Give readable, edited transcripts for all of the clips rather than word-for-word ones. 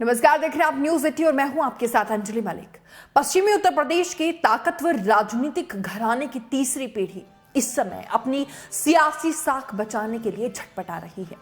नमस्कार, देख रहे हैं आप न्यूज 80 और मैं हूं आपके साथ अंजलि मलिक। पश्चिमी उत्तर प्रदेश के ताकतवर राजनीतिक घराने की तीसरी पीढ़ी इस समय अपनी सियासी साख बचाने के लिए झटपटा रही है।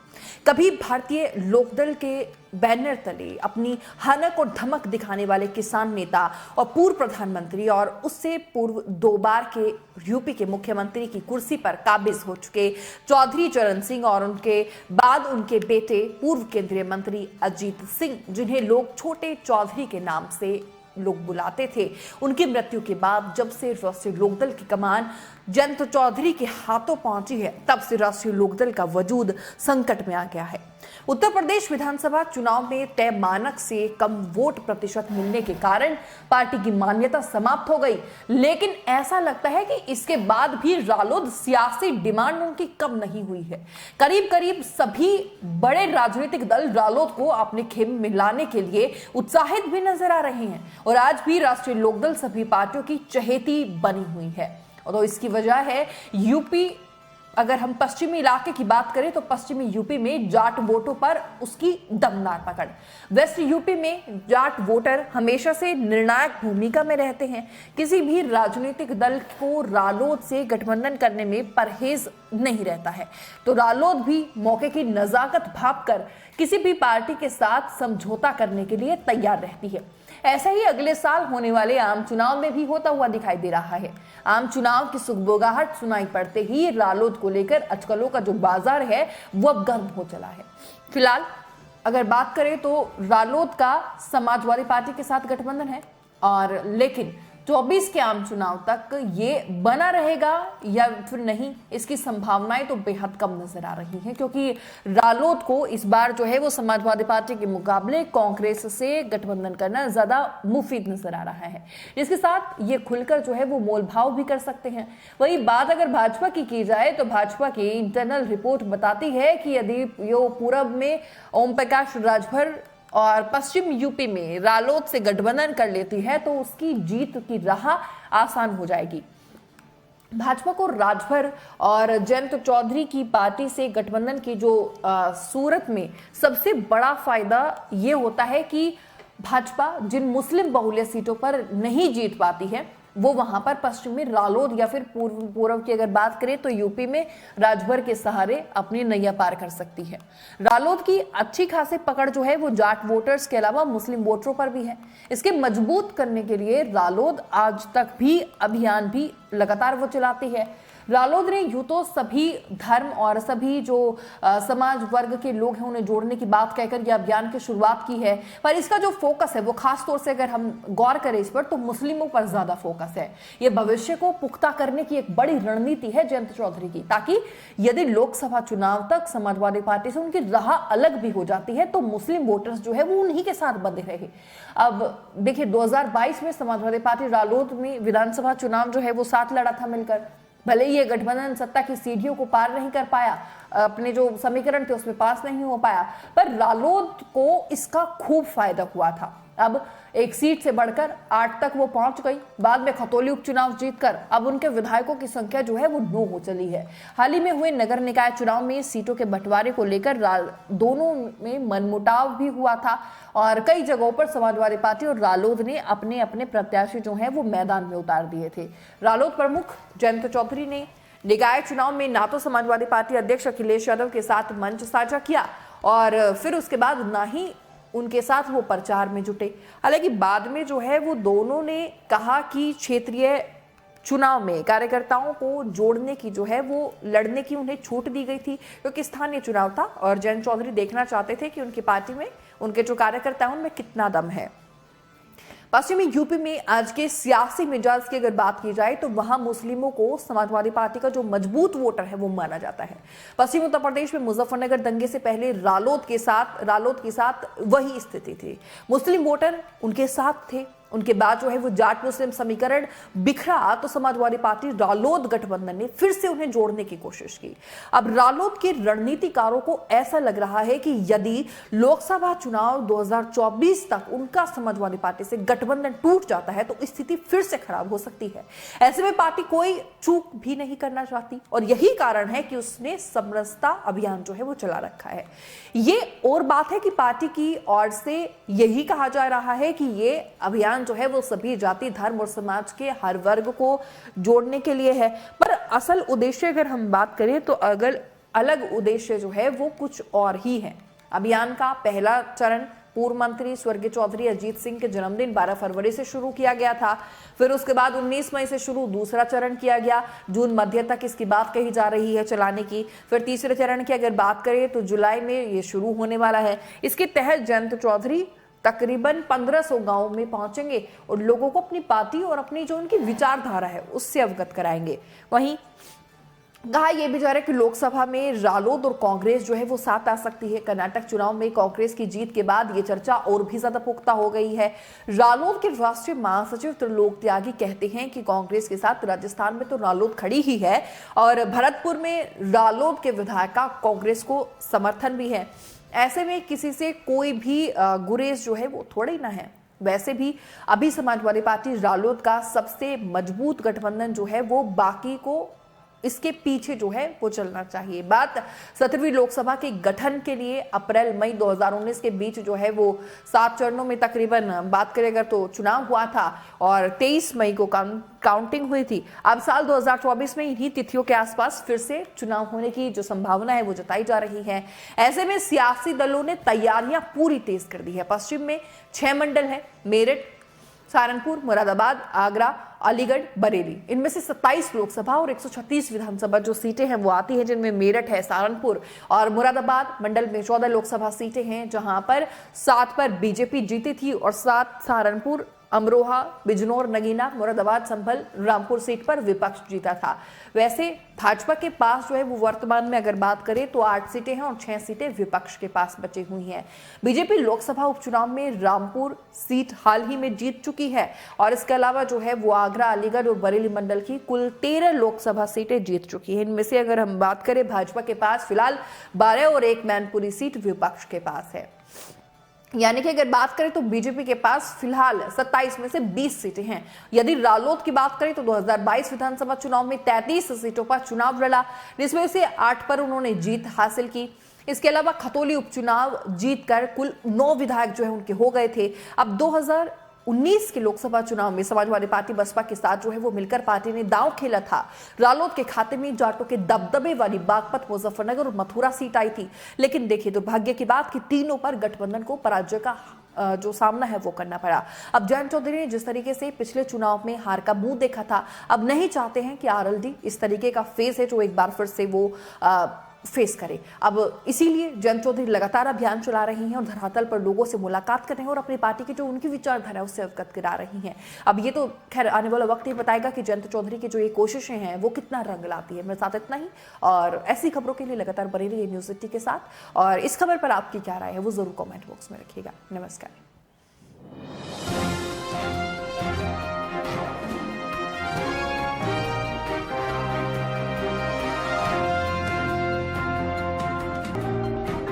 कभी भारतीय लोकदल के बैनर तले अपनी हनक और धमक दिखाने वाले किसान नेता और पूर्व प्रधानमंत्री और उससे पूर्व 2 बार के यूपी के मुख्यमंत्री की कुर्सी पर काबिज हो चुके चौधरी चरण सिंह और उनके बाद उनके बेटे पूर्व केंद्रीय मंत्री अजीत सिंह, जिन्हें लोग छोटे चौधरी के नाम से लोग बुलाते थे, उनकी मृत्यु के बाद जब से राष्ट्रीय लोकदल की कमान जयंत चौधरी के हाथों पहुंची है, तब से राष्ट्रीय लोकदल का वजूद संकट में आ गया है। उत्तर प्रदेश विधानसभा चुनाव में तय मानक से कम वोट प्रतिशत मिलने के कारण पार्टी की मान्यता समाप्त हो गई, लेकिन ऐसा लगता है कि इसके बाद भी रालोद सियासी डिमांड उनकी कम नहीं हुई है। करीब करीब सभी बड़े राजनीतिक दल रालोद को अपने खेमे में लाने के लिए उत्साहित भी नजर आ रहे हैं और आज भी राष्ट्रीय लोकदल सभी पार्टियों की चहेती बनी हुई है। और तो इसकी वजह है यूपी। अगर हम पश्चिमी इलाके की बात करें तो पश्चिमी यूपी में जाट वोटों पर उसकी दमदार पकड़। वेस्ट यूपी में जाट वोटर हमेशा से निर्णायक भूमिका में रहते हैं। किसी भी राजनीतिक दल को रालोद से गठबंधन करने में परहेज नहीं रहता है, तो रालोद भी मौके की नजाकत भांपकर किसी भी पार्टी के साथ समझौता करने के लिए तैयार रहती है। ऐसा ही अगले साल होने वाले आम चुनाव में भी होता हुआ दिखाई दे रहा है। आम चुनाव की सुगबुगाहट सुनाई पड़ते ही रालोद को लेकर अटकलों का जो बाजार है वो अब गर्म हो चला है। फिलहाल अगर बात करें तो रालोद का समाजवादी पार्टी के साथ गठबंधन है, और लेकिन 24 के आम चुनाव तक ये बना रहेगा या फिर नहीं, इसकी संभावनाएं तो बेहद कम नजर आ रही हैं, क्योंकि रालोद को इस बार जो है वो समाजवादी पार्टी के मुकाबले कांग्रेस से गठबंधन करना ज्यादा मुफीद नजर आ रहा है, जिसके साथ ये खुलकर जो है वो मोलभाव भी कर सकते हैं। वही बात अगर भाजपा की जाए तो भाजपा की इंटरनल रिपोर्ट बताती है कि यदि यो पूरब में ओम प्रकाश राजभर और पश्चिम यूपी में रालोद से गठबंधन कर लेती है तो उसकी जीत की राह आसान हो जाएगी। भाजपा को राजभर और जयंत चौधरी की पार्टी से गठबंधन की जो सूरत में सबसे बड़ा फायदा ये होता है कि भाजपा जिन मुस्लिम बहुल्य सीटों पर नहीं जीत पाती है वो वहां पर पश्चिम में रालोद या फिर पूर्व की अगर बात करें तो यूपी में राजभर के सहारे अपनी नैया पार कर सकती है। रालोद की अच्छी खासी पकड़ जो है वो जाट वोटर्स के अलावा मुस्लिम वोटरों पर भी है। इसके मजबूत करने के लिए रालोद आज तक भी अभियान भी लगातार वो चलाती है। रालोद ने यूं तो सभी धर्म और सभी जो समाज वर्ग के लोग हैं उन्हें जोड़ने की बात कहकर यह अभियान की शुरुआत की है, पर इसका जो फोकस है वो खास तौर से अगर हम गौर करें इस पर तो मुस्लिमों पर ज्यादा फोकस है। ये भविष्य को पुख्ता करने की एक बड़ी रणनीति है जयंत चौधरी की, ताकि यदि लोकसभा चुनाव तक समाजवादी पार्टी से उनकी राह अलग भी हो जाती है तो मुस्लिम वोटर्स जो है वो उन्हीं के साथ बंधे रहे। अब देखिए 2022 में समाजवादी पार्टी रालोद में विधानसभा चुनाव जो है वो साथ लड़ा था मिलकर। भले ही ये गठबंधन सत्ता की सीढ़ियों को पार नहीं कर पाया, अपने जो समीकरण थे उसमें पास नहीं हो पाया, पर रालोद को इसका खूब फायदा हुआ था। अब एक सीट से बढ़कर 8 तक वो पहुंच गई। बाद में खतौली उपचुनाव जीतकर अब उनके विधायकों की संख्या जो है वो 9 हो चली है। हाल ही में हुए नगर निकाय चुनाव में सीटों के बंटवारे को लेकर दोनों में मनमुटाव भी हुआ था और कई जगहों पर समाजवादी पार्टी और रालोद ने अपने अपने प्रत्याशी जो है वो मैदान में उतार दिए थे। रालोद प्रमुख जयंत चौधरी ने निकाय चुनाव में ना तो समाजवादी पार्टी अध्यक्ष अखिलेश यादव के साथ मंच साझा किया और फिर उसके बाद ना ही उनके साथ वो प्रचार में जुटे। हालांकि बाद में जो है वो दोनों ने कहा कि क्षेत्रीय चुनाव में कार्यकर्ताओं को जोड़ने की जो है वो लड़ने की उन्हें छूट दी गई थी, क्योंकि स्थानीय चुनाव था और जयंत चौधरी देखना चाहते थे कि उनकी पार्टी में उनके जो कार्यकर्ता हैं उनमें कितना दम है। पश्चिमी यूपी में आज के सियासी मिजाज की अगर बात की जाए तो वहां मुस्लिमों को समाजवादी पार्टी का जो मजबूत वोटर है वो माना जाता है। पश्चिम उत्तर प्रदेश में मुजफ्फरनगर दंगे से पहले रालोद के साथ वही स्थिति थी। मुस्लिम वोटर उनके साथ थे उनके बाद जो है वो जाट मुस्लिम समीकरण बिखरा तो समाजवादी पार्टी रालोद गठबंधन ने फिर से उन्हें जोड़ने की कोशिश की। अब रालोद के रणनीतिकारों को ऐसा लग रहा है कि यदि लोकसभा चुनाव 2024 तक उनका समाजवादी पार्टी से गठबंधन टूट जाता है तो स्थिति फिर से खराब हो सकती है। ऐसे में पार्टी कोई चूक भी नहीं करना चाहती और यही कारण है कि उसने समरसता अभियान जो है वो चला रखा है। ये और बात है कि पार्टी की ओर से यही कहा जा रहा है कि ये अभियान जो है वो सभी जाति धर्म और समाज के हर वर्ग को जोड़ने के लिए है, पर असल उद्देश्य अगर हम बात करें तो अगर अलग उद्देश्य जो है वो कुछ और ही है। अभियान का पहला चरण पूर्व मंत्री स्वर्गीय चौधरी अजीत सिंह के जन्मदिन 12 फरवरी से शुरू किया गया था। फिर उसके बाद 19 मई से शुरू दूसरा चरण किया गया। जून मध्य तक इसकी बात कही जा रही है चलाने की। फिर तीसरे चरण की अगर बात करें तो जुलाई में ये शुरू होने वाला है। इसके तहत जयंत चौधरी तकरीबन 1500 गांवों में पहुंचेंगे और लोगों को अपनी पार्टी और अपनी जो उनकी विचारधारा है उससे अवगत कराएंगे। वहीं कहा यह भी जा रहा है कि लोकसभा में रालोद और कांग्रेस जो है वो साथ आ सकती है। कर्नाटक चुनाव में कांग्रेस की जीत के बाद ये चर्चा और भी ज्यादा पुख्ता हो गई है। रालोद के राष्ट्रीय महासचिव त्रिलोक त्यागी कहते हैं कि कांग्रेस के साथ राजस्थान में तो रालोद खड़ी ही है और भरतपुर में रालोद के विधायक का कांग्रेस को समर्थन भी है। ऐसे में किसी से कोई भी गुरेज जो है वो थोड़ी ना है। वैसे भी अभी समाजवादी पार्टी रालोद का सबसे मजबूत गठबंधन जो है वो बाकी को इसके पीछे जो है वो चलना चाहिए। बात 17वीं लोकसभा के गठन के लिए अप्रैल मई 2019 के बीच जो है वो 7 चरणों में तकरीबन बात करें अगर तो चुनाव हुआ था और 23 मई को काउंटिंग हुई थी। अब साल 2024 में इन्हीं तिथियों के आसपास फिर से चुनाव होने की जो संभावना है वो जताई जा रही है। ऐसे में सियासी दलों ने तैयारियां पूरी तेज कर दी है। पश्चिम में 6 मंडल है, मेरठ, सहारनपुर, मुरादाबाद, आगरा, अलीगढ़, बरेली। इनमें से 27 लोकसभा और 136 विधानसभा जो सीटें हैं वो आती हैं, जिनमें मेरठ है, सहारनपुर और मुरादाबाद मंडल में 14 लोकसभा सीटें हैं, जहां पर 7 पर बीजेपी जीती थी और 7 सहारनपुर, अमरोहा, बिजनौर, नगीना, मुरादाबाद, संभल, रामपुर सीट पर विपक्ष जीता था। वैसे भाजपा के पास जो है वो वर्तमान में अगर बात करें तो 8 सीटें हैं और 6 सीटें विपक्ष के पास बची हुई हैं। बीजेपी लोकसभा उपचुनाव में रामपुर सीट हाल ही में जीत चुकी है और इसके अलावा जो है वो आगरा, अलीगढ़ और बरेली मंडल की कुल 13 लोकसभा सीटें जीत चुकी है। इनमें से अगर हम बात करें भाजपा के पास फिलहाल 12 और 1 मैनपुरी सीट विपक्ष के पास है। यानी कि अगर बात करें तो बीजेपी के पास फिलहाल 27 में से 20 सीटें हैं। यदि रालोद की बात करें तो 2022 विधानसभा चुनाव में 33 सीटों पर चुनाव लड़ा, जिसमें से 8 पर उन्होंने जीत हासिल की। इसके अलावा खतौली उपचुनाव जीतकर कुल 9 विधायक जो है उनके हो गए थे। अब 2019 के लोकसभा चुनाव में समाजवादी पार्टी बसपा के साथ जो है वो मिलकर पार्टी ने दांव खेला था। रालोद के खाते में जाटों के दबदबे वाली बागपत, मुजफ्फरनगर और मथुरा सीट आई थी, लेकिन देखिए दुर्भाग्य की बात कि तीनों पर गठबंधन को पराजय का जो सामना है वो करना पड़ा। अब जयंत चौधरी ने जिस तरीके से पिछले चुनाव में हार का मुंह देखा था, अब नहीं चाहते हैं कि आरएलडी इस तरीके का फेस है जो एक बार फिर से वो फेस करे। अब इसीलिए जयंत चौधरी लगातार अभियान चला रही हैं और धरातल पर लोगों से मुलाकात कर रहे हैं और अपनी पार्टी की जो उनकी विचारधारा है उससे अवगत करा रही हैं। अब ये तो खैर आने वाला वक्त ही बताएगा कि जयंत चौधरी की जो ये कोशिशें हैं वो कितना रंग लाती है। मेरे साथ इतना ही और ऐसी खबरों के लिए लगातार बने रहिए न्यूज़ सिटी के साथ और इस खबर पर आपकी क्या राय है वो जरूर कॉमेंट बॉक्स में रखिएगा। नमस्कार।